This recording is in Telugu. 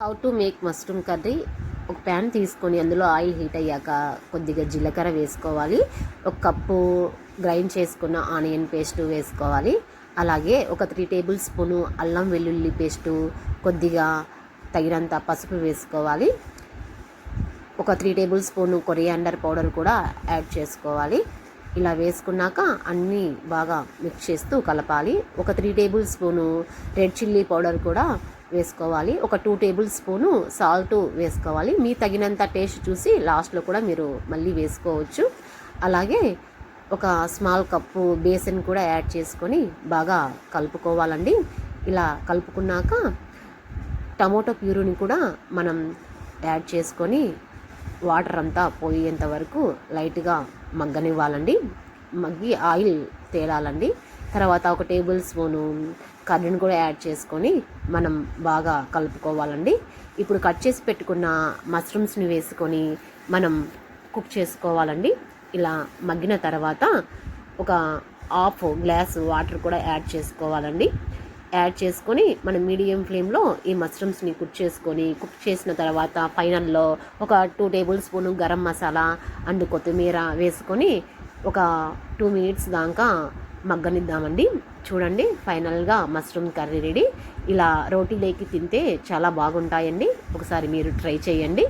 How to make mushroom curry. ఒక ప్యాన్ తీసుకొని అందులో ఆయిల్ హీట్ అయ్యాక కొద్దిగా జీలకర్ర వేసుకోవాలి. ఒక కప్పు గ్రైండ్ చేసుకున్న ఆనియన్ పేస్ట్ వేసుకోవాలి. అలాగే ఒక 3 టేబుల్ స్పూను అల్లం వెల్లుల్లి పేస్టు, కొద్దిగా తగినంత పసుపు వేసుకోవాలి. ఒక 3 టేబుల్ స్పూను కొరియాండర్ పౌడర్ కూడా యాడ్ చేసుకోవాలి. ఇలా వేసుకున్నాక అన్నీ బాగా మిక్స్ చేస్తూ కలపాలి. ఒక 3 table spoon red chilli powder కూడా వేసుకోవాలి. ఒక 2 టేబుల్ స్పూను సాల్ట్ వేసుకోవాలి. మీ తగినంత టేస్ట్ చూసి లాస్ట్లో కూడా మీరు మళ్ళీ వేసుకోవచ్చు. అలాగే ఒక స్మాల్ కప్పు బేసన్ కూడా యాడ్ చేసుకొని బాగా కలుపుకోవాలండి. ఇలా కలుపుకున్నాక టమోటో ప్యూరీని కూడా మనం యాడ్ చేసుకొని వాటర్ అంతా పోయేంత వరకు లైట్గా మగ్గనివ్వాలండి. మగ్గి ఆయిల్ తేలాలండి. తర్వాత ఒక టేబుల్ స్పూను కర్రీని కూడా యాడ్ చేసుకొని మనం బాగా కలుపుకోవాలండి. ఇప్పుడు కట్ చేసి పెట్టుకున్న మష్రూమ్స్ని వేసుకొని మనం కుక్ చేసుకోవాలండి. ఇలా మగ్గిన తర్వాత ఒక హాఫ్ గ్లాస్ వాటర్ కూడా యాడ్ చేసుకోవాలండి. యాడ్ చేసుకొని మనం మీడియం ఫ్లేమ్లో ఈ మష్రూమ్స్ని కుక్ చేసిన తర్వాత ఫైనల్లో ఒక 2 table spoon garam masala and కొత్తిమీర వేసుకొని ఒక 2 మినిట్స్ దాకా మగ్గనిద్దామండి. చూడండి, ఫైనల్గా మష్రూమ్ కర్రీ రెడీ. ఇలా రోటీలోకి తింటే చాలా బాగుంటాయండి. ఒకసారి మీరు ట్రై చేయండి.